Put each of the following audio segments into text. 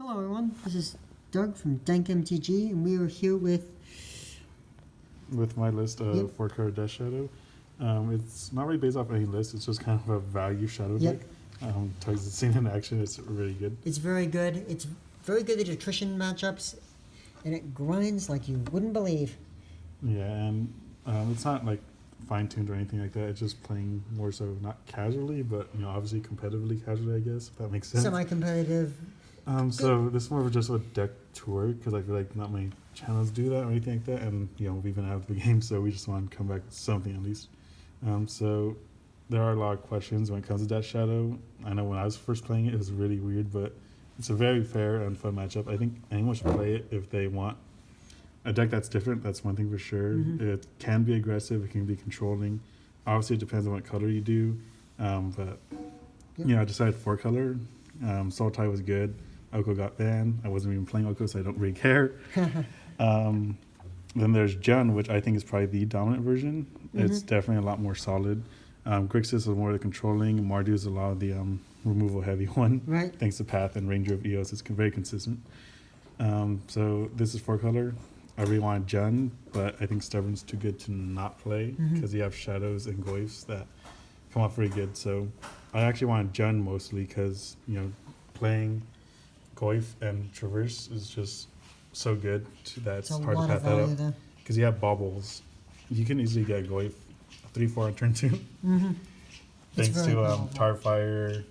Hello everyone, this is Doug from DankMTG, and we are here with my list of Yep. 4-card Death Shadow. It's not really based off any list, it's just kind of a value Shadow Yep. deck. Tugs has seen in action, it's really good. It's very good. It's very good at attrition matchups, and it grinds like you wouldn't believe. Yeah, and it's not like fine-tuned or anything like that, it's just playing more so not casually, but obviously competitively casually, I guess, if that makes sense. Semi-competitive. So this is more of just a deck tour, because I feel like not many channels do that or anything like that, and we've been out of the game, so we just want to come back with something at least. So there are a lot of questions when it comes to Death Shadow. I know when I was first playing it, it was really weird, but it's a very fair and fun matchup. I think anyone should play it if they want a deck that's different. That's one thing for sure. It can be aggressive, it can be controlling. Obviously, it depends on what color you do, but I decided 4-color. Soul Tie was good. Oko got banned. I wasn't even playing Oko, so I don't really care. Then there's Jun, which I think is probably the dominant version. It's definitely a lot more solid. Grixis is more the controlling. Mardu is a lot of the removal heavy one. Right. Thanks to Path and Ranger of Eos, it's very consistent. So this is 4-color. I really wanted Jun, but I think Stubborn's too good to not play because you have Shadows and Goyfs that come off very good. So I actually wanted Jun mostly because playing Goyf and Traverse is just so good that it's hard to path that up. Because you have baubles. You can easily get Goyf 3-4 on turn 2. Thanks to Tarfire,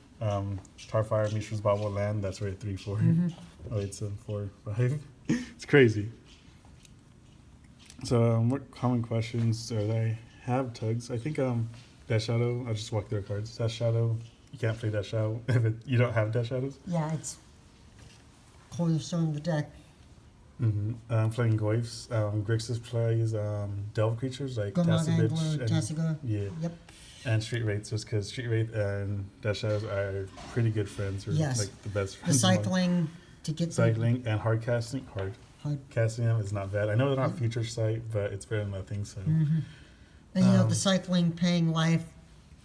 Mishra's Bauble land, that's right, 3-4. Oh, it's 4-5. It's crazy. So what common questions do I have, Tugs? I think Death Shadow, I'll just walk through the cards. Death Shadow, you can't play Death Shadow if you don't have Death Shadows. Yeah, it's cornerstone of the deck. I'm playing Goyfs. Grixis plays Delve creatures like Tassibitch and Tassiga. Yep. And Street Wraiths, just because Street Wraith and Death Shadows are pretty good friends, or like the best friends. The cycling to get cycling and hard casting. Casting them is not bad. I know they're not future sight, but it's better than nothing. So, and the cycling, paying life.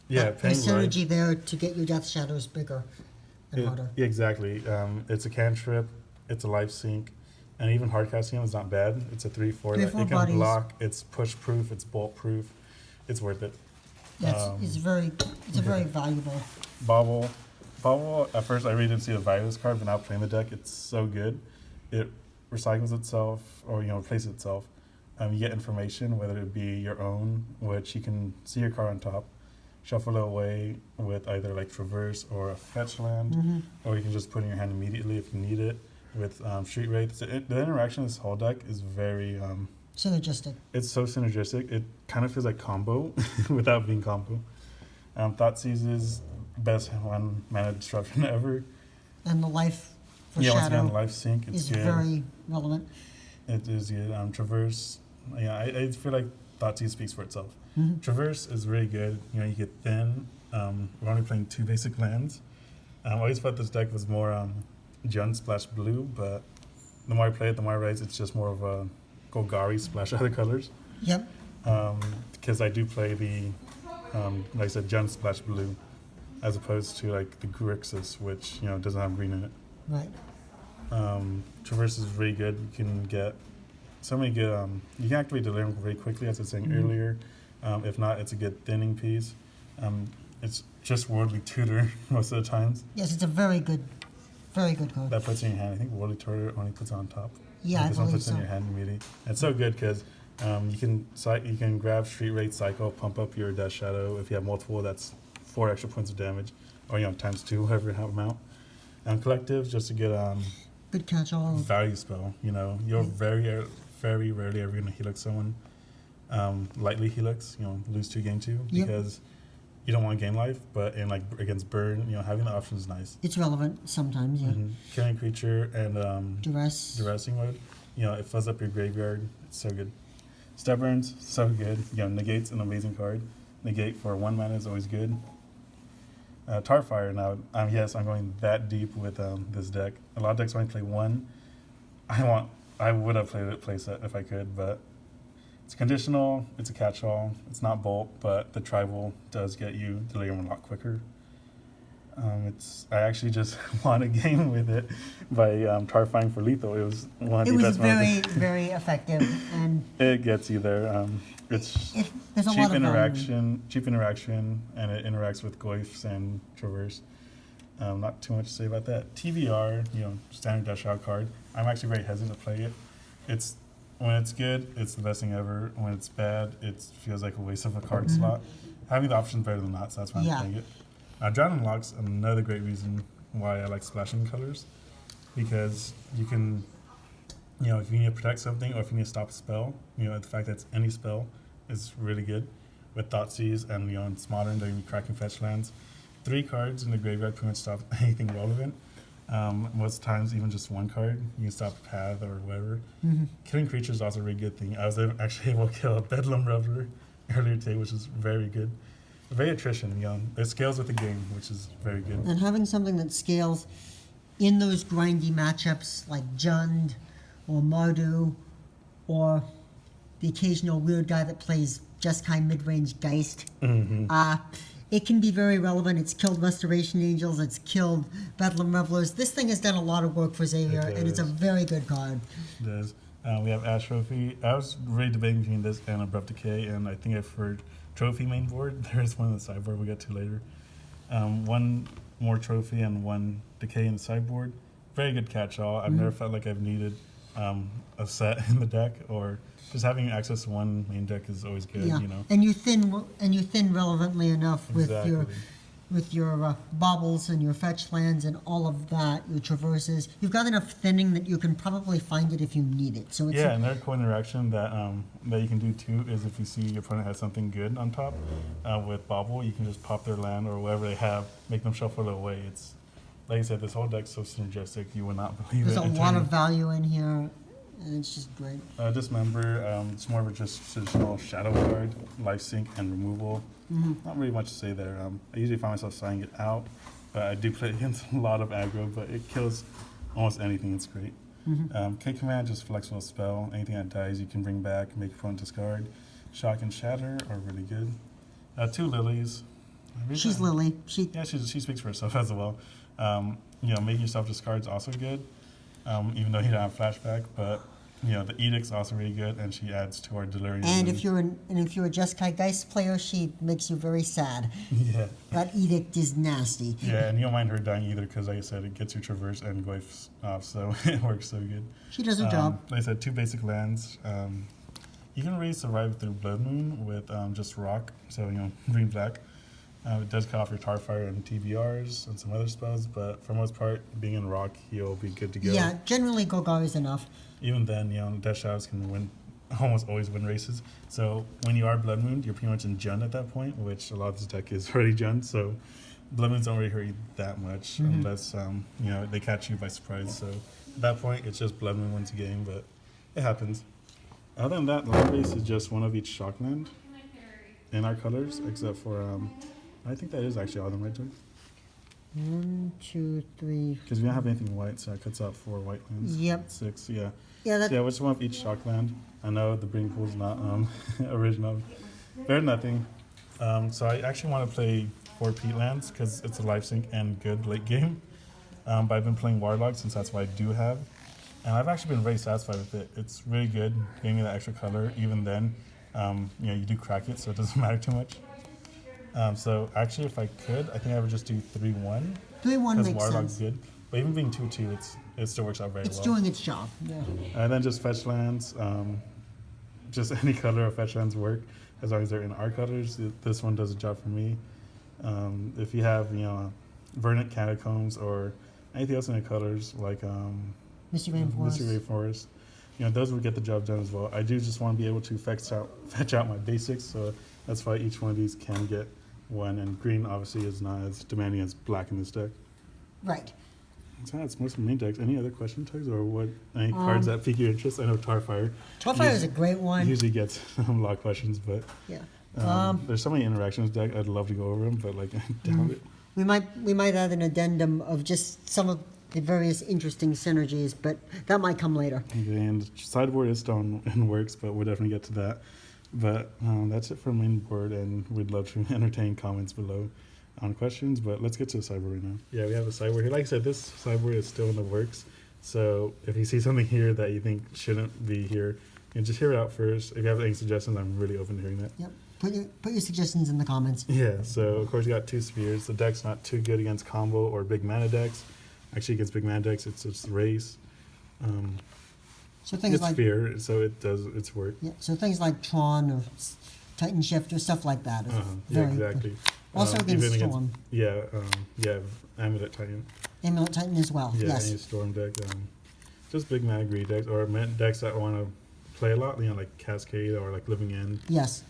Paying there's synergy life there to get your Death Shadows bigger and harder. Yeah, exactly. It's a cantrip, it's a life sink, and even hard casting them is not bad. It's a 3-4 that it can block. It's push proof. It's bolt proof. It's worth it. Yeah, it's very valuable. Bauble. At first, I really didn't see the value of this card, but now playing the deck, it's so good. It recycles itself, or replaces itself. You get information, whether it be your own, which you can see your card on top, shuffle it away with either like Traverse or a fetch land, or you can just put it in your hand immediately if you need it. With Street Wraith, the interaction of this whole deck is very synergistic. It's so synergistic. It kind of feels like combo without being combo. Thoughtseize is best 1-mana disruption ever. And the life for Shadow once again, life sync is good. Very relevant. It is good. Traverse, I feel like Thoughtseize speaks for itself. Traverse is really good. You get thin. We're only playing 2 basic lands. I always thought this deck was more Jun splash blue, but the more I play it, the more I realize it's just more of a Golgari splash other colors. Yep. Because I do play the, like I said, Jun splash blue, as opposed to like the Grixis, which doesn't have green in it. Right. Traverse is really good. You can get so many good. You can activate Delirium very quickly, as I was saying earlier. If not, it's a good thinning piece. It's just Worldly Tutor most of the times. Yes, it's a very good card. That puts it in your hand. I think Worldly Tutor only puts it on top. Yeah, this one puts it in your hand immediately. It's so good because you can grab Street Wraith, Cycle, pump up your Death Shadow. If you have multiple, that's 4 extra points of damage, or times 2, whatever amount. Collective, just to get good catch-all value spell. You're very rarely ever gonna helix someone. Lightly helix, lose 2, gain 2, because you don't want to gain life, but in against burn, having the option is nice. It's relevant sometimes, Killing creature and duressing mode. It fills up your graveyard. It's so good. Stubborn's so good. Negate's an amazing card. Negate for 1 mana is always good. Tarfire now. Yes, I'm going that deep with this deck. A lot of decks only play 1. I would have played it playset if I could, but it's conditional. It's a catch-all. It's not bolt, but the tribal does get you Delirium a lot quicker. I actually just won a game with it by tarifying for lethal. It was one of It the was best very, ones. very effective, and It gets you there. It's there's a cheap lot of cheap interaction, and it interacts with Goifs and Traverse. Not too much to say about that. TVR, standard dash out card. I'm actually very hesitant to play it. It's when it's good, it's the best thing ever. When it's bad, it feels like a waste of a card slot. Having the option is better than not, so that's why I'm playing it. Drown Unlocks another great reason why I like splashing colors, because you can, if you need to protect something or if you need to stop a spell, the fact that it's any spell is really good. With Thoughtseize and it's modern, they're gonna be cracking fetch lands. 3 cards in the graveyard pretty much stop anything relevant. Most times, even just 1 card, you can stop a path or whatever. Killing creatures is also a really good thing. I was actually able to kill a Bedlam Reveler earlier today, which is very good. Very attrition, it scales with the game, which is very good. And having something that scales in those grindy matchups like Jund or Mardu or the occasional weird guy that plays Jeskai mid-range Geist, it can be very relevant. It's killed Restoration Angels, it's killed Bedlam Revelers. This thing has done a lot of work for Xavier, and it's a very good card. It does. We have Ash Trophy. I was really debating between this and Abrupt Decay, and I think I've heard Trophy main board. There is one in the sideboard we'll get to later. 1 more Trophy and 1 Decay in the sideboard. Very good catch-all. I've never felt like I've needed a set in the deck, or just having access to 1 main deck is always good. And you thin relevantly enough with your baubles and your fetch lands and all of that, your traverses. You've got enough thinning that you can probably find it if you need it. So it's another cool interaction that you can do too is if you see your opponent has something good on top with bauble, you can just pop their land or whatever they have, make them shuffle it away. It's like I said, this whole deck's so synergistic, you would not believe there's it. There's a lot of value in here, and it's just great. Dismember, it's more of a just traditional shadow card, life sync, and removal. Not really much to say there. I usually find myself signing it out, but I do play against a lot of aggro, but it kills almost anything. It's great. K Command, just flexible spell. Anything that dies, you can bring back, make opponent discard. Shock and Shatter are really good. 2 Lilies. She's Lily. She speaks for herself as well. Making yourself discard is also good, even though you don't have flashback. But the Edict's also really good, and she adds to our Delirium. And if you're a Jeskai Geist player, she makes you very sad. Yeah. That Edict is nasty. Yeah, and you don't mind her dying either, because like I said, it gets your Traverse and Goifs off, so it works so good. She does her job. Like I said, 2 basic lands. You can really survive through Blood Moon with just Rock, so green black. It does cut off your Tarfire and TVRs and some other spells, but for the most part, being in Rock, he'll be good to go. Yeah, generally Golgar is enough. Even then, Death Shadows can almost always win races. So when you are Blood Moon, you're pretty much in Jund at that point, which a lot of this deck is already Jund. So Blood Moons don't really hurt you that much unless they catch you by surprise. So at that point, it's just Blood Moon wins the game, but it happens. Other than that, the land base is just 1 of each shock land in our colors, except for I think that is actually all of them, right, Joe? 1, 2, 3. Because we don't have anything white, so it cuts out 4 white lands. Yep. 6, yeah. Yeah, which 1 of each shock land. I know the Breeding Pool's not original. They're nothing. So I actually want to play 4 peat lands because it's a life sync and good late game. But I've been playing Warlock since that's what I do have. And I've actually been very satisfied with it. It's really good, giving me that extra color. Even then, you do crack it, so it doesn't matter too much. So actually, if I could, I think I would just do 3-1. 3-1 makes Warlock's sense. good. But even being 2-2, it still works out very well. It's doing its job. Yeah. And then just fetch lands. Just any color of fetch lands work as long as they're in our colors. This one does a job for me. If you have, Verdant Catacombs or anything else in the colors like Misty Rainforest, those would get the job done as well. I do just want to be able to fetch out my basics, so that's why each one of these can get 1. And green obviously is not as demanding as black in this deck. Right. So that's most of the main decks. Any other question tags or what? Any cards that pique your interest? I know Tarfire. Tarfire is a great one. Usually gets a lot of questions, but yeah. There's so many interactions deck. I'd love to go over them, but I doubt it. We might add an addendum of just some of the various interesting synergies, but that might come later. Okay, and sideboard is still in works, but we'll definitely get to that. But that's it for main board, and we'd love to entertain comments below. on questions, but let's get to the sideboard right now. Yeah, we have a sideboard here. Like I said, this sideboard is still in the works. So if you see something here that you think shouldn't be here, you can just hear it out first. If you have any suggestions, I'm really open to hearing that. Yep. Put your suggestions in the comments. Yeah, so of course you got 2 spheres. The deck's not too good against combo or big mana decks. Actually, against big mana decks, it's just race. So things It's like fear, so it does its work. yeah. So things like Tron or Titan Shift or stuff like that. Is Yeah, very exactly. good. Also against even Storm. Yeah, Amulet Titan. Amulet Titan as well. Yeah, Yes. any Storm deck. Just big mana greedy decks or decks that want to play a lot, like Cascade or like Living End. Yes.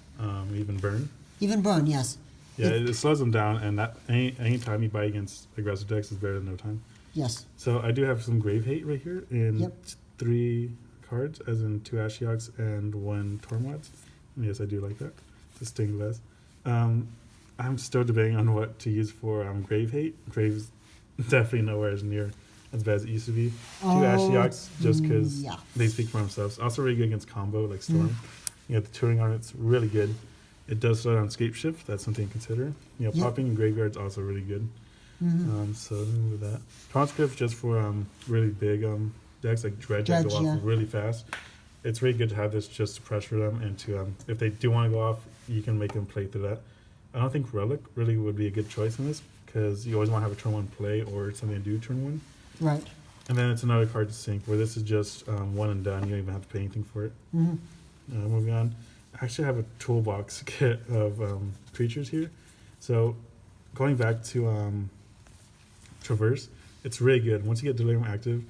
Even Burn. Even Burn. Yes. Yeah, it slows them down, and that any time you buy against aggressive decks is better than no time. Yes. So I do have some Grave Hate right here in Yep. 3 cards, as in 2 Ashioks and 1 Tormwads. And yes, I do like that. The Sting Glass. I'm still debating on what to use for Grave Hate. Grave's definitely nowhere near as bad as it used to be. 2 Ashioks, just because yeah. they speak for themselves. Also really good against combo, like Storm. You have the Turing on it's really good. It does slow down Scape Shift. That's something to consider. Yep. Popping in Graveyard's also really good. So let me move that. Conscript just for really big decks like Dredge that go off really fast. It's really good to have this just to pressure them and to if they do want to go off, you can make them play through that. I don't think Relic really would be a good choice in this because you always want to have a turn 1 play or something to do turn 1. Right. And then it's another card to sink where this is just 1 and done. You don't even have to pay anything for it. Moving on. I actually have a toolbox kit of creatures here. So going back to Traverse, it's really good. Once you get Delirium active,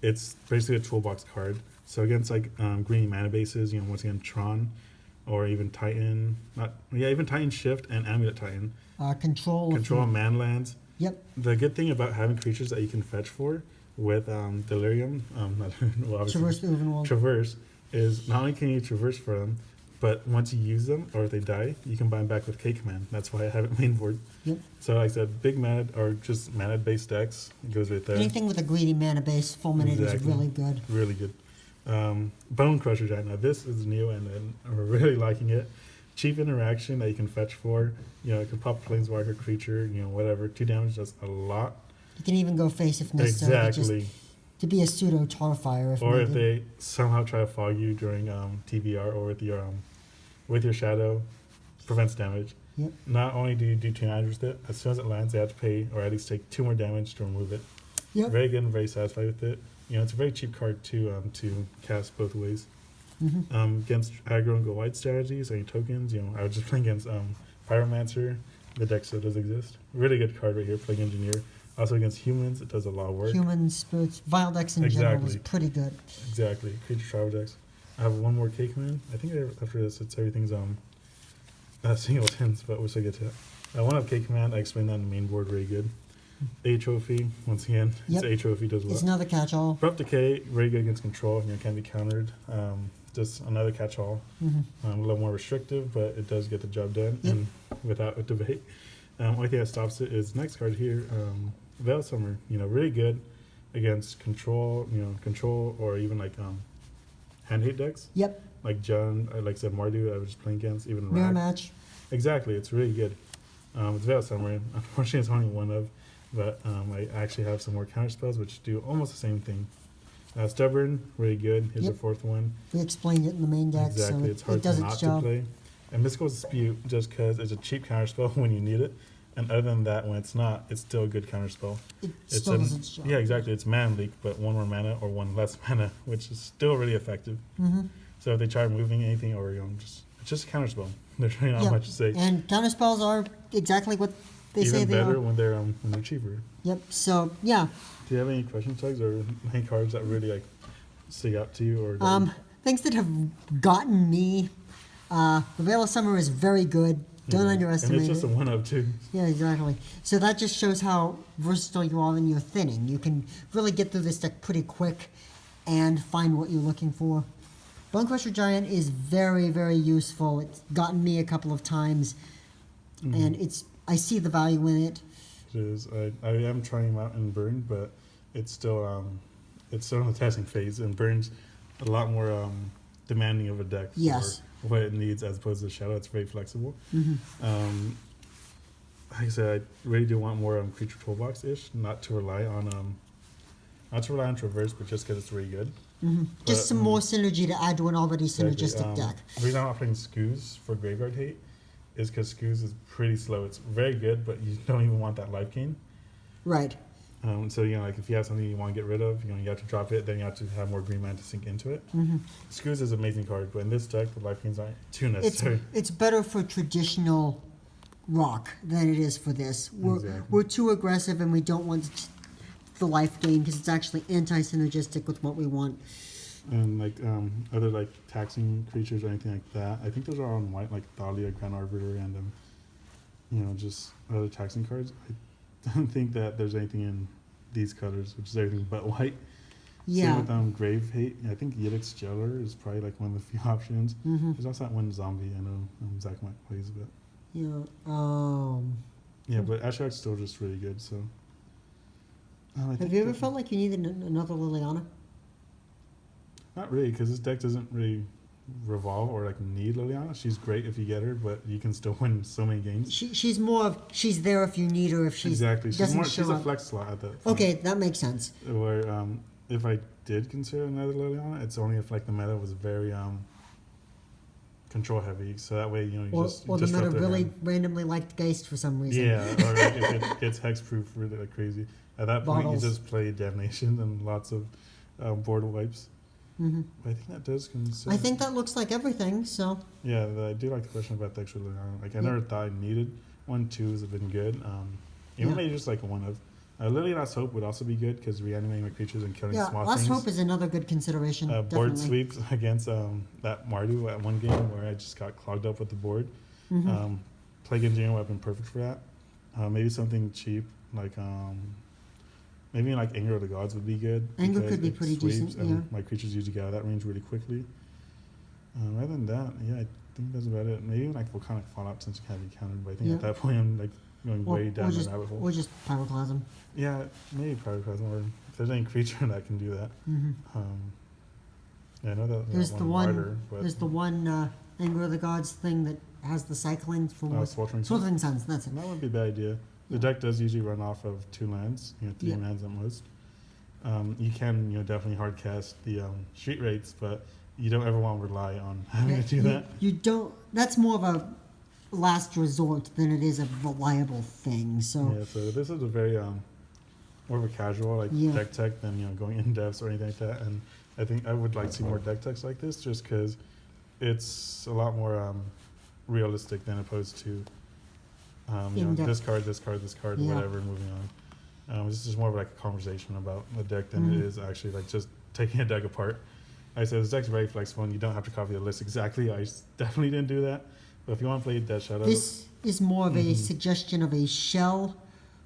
it's basically a toolbox card. So against like green mana bases, once again Tron, or even Titan, even Titan Shift and Amulet Titan. Control man lands. Yep. The good thing about having creatures that you can fetch for with Delirium, Traverse, is not only can you traverse for them, but once you use them or if they die, you can buy them back with K command. That's why I have it main board. Yep. So like I said, big mana or just mana based decks, it goes right there. Anything with a greedy mana base fulminated is really good. Really good. Bone Crusher Giant. Now this is new and I'm really liking it. Cheap interaction that you can fetch for. You can pop Planeswalker creature, whatever. 2 damage does a lot. You can even go face if necessary. Exactly. Just to be a pseudo Tarfire if or needed. if they somehow try to fog you during TBR or with your shadow, prevents damage. Yep. Not only do you do 2 damage with it, as soon as it lands, they have to pay or at least take 2 more damage to remove it. Yep. Very good and very satisfied with it. It's a very cheap card to cast both ways. Against aggro and go wide strategies, any tokens, I was just playing against Pyromancer. The deck still does exist. Really good card right here, playing Engineer. Also against humans, it does a lot of work. Humans, spirits, Vile decks in general is pretty good. Exactly. Creature travel decks. I have 1 more K command. I think after this, everything's singletons, but we'll still get to it. I want to have K command. I explained that on the main board very good. A trophy, once again, Yep. it's A trophy does well. It's another catch-all. Abrupt Decay, very good against control. Can be countered. Just another catch-all. A little more restrictive, but it does get the job done and without a debate. Only thing that stops it is next card here, Veil Summer. Really good against control. Control or even like hand hate decks. Yep. Like Jund, like I said, Mardu. I was just playing against even Mirror Rack. match. Exactly, it's really good. It's Veil Summer. Unfortunately, it's only 1 of, but I actually have some more counter spells which do almost the same thing. Stubborn, really good. Here's the 4th one. We explained it in the main deck, Exactly, so it's hard it does not its to job. play. And Mystical Dispute, just because it's a cheap counter spell when you need it, and other than that, when it's not, it's still a good counter spell. It still does its job. Yeah, exactly. It's mana leak, but 1 more mana or 1 less mana, which is still really effective. So if they try moving anything or it's just a counter spell. There's really not much to say. And counter spells are exactly what they say they are. Even better when they're cheaper. Yep. So yeah. Do you have any questions, Tugs, or any cards that really stick out to you, or things that have gotten me? The Veil of Summer is very good. Don't underestimate it. And it's just a 1 of 2. Yeah, exactly. So that just shows how versatile you are in your thinning. You can really get through this deck pretty quick and find what you're looking for. Bonecrusher Giant is very, very useful. It's gotten me a couple of times, and I see the value in it. It is. I am trying them out in Burn, but it's still in the testing phase, and Burn's a lot more demanding of a deck for what it needs as opposed to Shadow. It's very flexible. like I said, I really do want more creature toolbox ish, not to rely on traverse, but just because it's really good. Just some more synergy to add to an already synergistic deck. The reason I'm not playing Scoos for Graveyard Hate is because Scoos is pretty slow. It's very good, but you don't even want that life gain. Right. So like if you have something you want to get rid of, you have to drop it. Then you have to have more green mana to sink into it. Scoos is an amazing card, but in this deck, the life gains aren't too necessary. It's better for traditional rock than it is for this. We're too aggressive, and we don't want the life gain because it's actually anti-synergistic with what we want. And like other like taxing creatures or anything like that, I think those are on white, like Thalia, Grand Arbiter, and just other taxing cards. I don't think that there's anything in these colors, which is everything but white. Yeah. Same with Grave Hate. I think Yiddick's Jeller is probably like one of the few options. There's also that one zombie. I know Zach might plays a bit. Yeah. Yeah, but Ashiok's still just really good. So. Have you ever felt like you needed another Liliana? Not really, because this deck doesn't really revolve or like need Liliana. She's great if you get her, but you can still win so many games. She's more of she's there if you need her. If she exactly, she's a flex slot at that. Okay, that makes sense. Where if I did consider another Liliana, it's only if like the meta was very control heavy, so that way you or the meta really randomly liked Geist for some reason. Yeah, or like if it gets hexproof really like crazy. At that point, you just play Damnation and lots of board wipes. I think that does consider. I think that looks like everything. So yeah, I do like the question about the extra Liliana. Like I never thought I needed one. Twos have been good. Even maybe just like one of. Liliana's Hope would also be good because reanimating my creatures and killing small Last things. Hope is another good consideration. Board sweeps against that Mardu at one game where I just got clogged up with the board. Plague Engineering would have been perfect for that. Maybe something cheap like maybe like Anger of the Gods would be good. Anger could be pretty decent. And my creatures usually get out of that range really quickly. Other than that, I think that's about it. Maybe like Volcanic Fallout since you can't be countered, but I think at that point I'm like going way down the rabbit hole. Or just Pyroclasm. Yeah, maybe Pyroclasm, or if there's any creature that can do that. I know that there's the one. Martyr, There's the one Anger of the Gods thing that has the cycling for Sweltering Suns. That's it. That would be a bad idea. The deck does usually run off of 2 lands, 3 lands at most. You can, definitely hard cast the street rates, but you don't ever want to rely on having to do that. You don't. That's more of a last resort than it is a reliable thing. So so this is a very more of a casual deck tech than going in depths or anything like that. And I think I would like to see more deck techs like this, just because it's a lot more realistic than opposed to. This card, whatever, moving on. This is more of like a conversation about the deck than it is actually like just taking a deck apart. Like I said, this deck's very flexible and you don't have to copy the list exactly. I definitely didn't do that. But if you want to play Death Shadow... This is more of a suggestion of a shell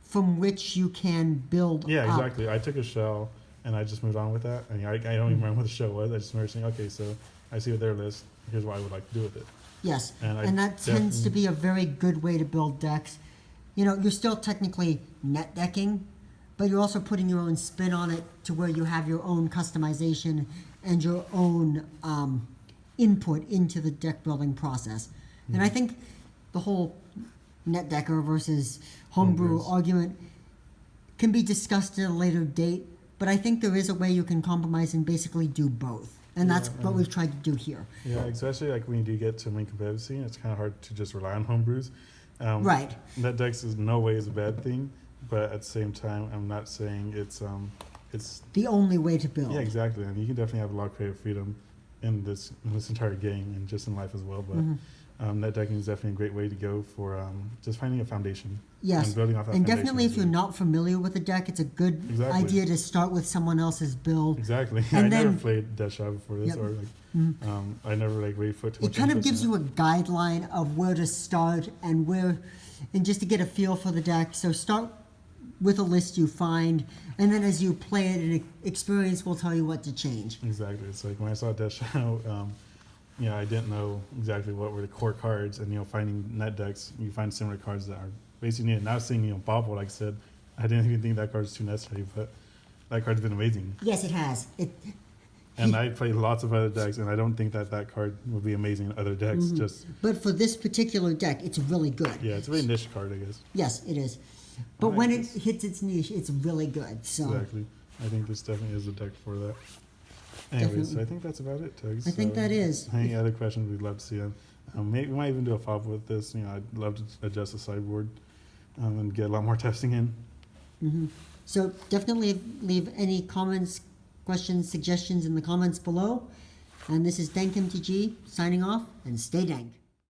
from which you can build Yeah, exactly. I took a shell and I just moved on with that. And I don't even remember what the shell was. I just remember saying, okay, so I see what their list, here's what I would like to do with it. Yes, and that tends to be a very good way to build decks. You're still technically net decking, but you're also putting your own spin on it to where you have your own customization and your own input into the deck building process. And I think the whole net decker versus homebrew argument can be discussed at a later date, but I think there is a way you can compromise and basically do both. And that's what we've tried to do here. Yeah, especially like when you do get to main competitive scene, it's kind of hard to just rely on homebrews. Right. Net decks is no way is a bad thing, but at the same time, I'm not saying it's the only way to build. Yeah, exactly. And you can definitely have a lot of creative freedom in this entire game and just in life as well. But net decking is definitely a great way to go for just finding a foundation. Yes, and building off that and definitely if you're not familiar with the deck, it's a good idea to start with someone else's build. Exactly. And I never played Death Shadow before this, or I never really put too much. It kind of gives you a guideline of where to start and just to get a feel for the deck. So start with a list you find, and then as you play it, and experience will tell you what to change. Exactly. It's like when I saw Death Shadow. I didn't know exactly what were the core cards, and finding net decks, you find similar cards that are basically needed. Now seeing Bobble, like I said, I didn't even think that card's too necessary, but that card's been amazing. Yes, it has. And I play lots of other decks, and I don't think that that card would be amazing in other decks. Just But for this particular deck, it's really good. yeah, it's a very niche card, I guess. Yes, it is. But when it hits its niche, it's really good. So Exactly. I think this definitely is a deck for that. Anyways, Definitely. so I think that's about it, Tugs. I think that is. Any other questions, we'd love to see them. Maybe we might even do a follow-up with this. I'd love to adjust the sideboard and get a lot more testing in. So definitely leave any comments, questions, suggestions in the comments below. And this is DankMTG signing off, and stay dank.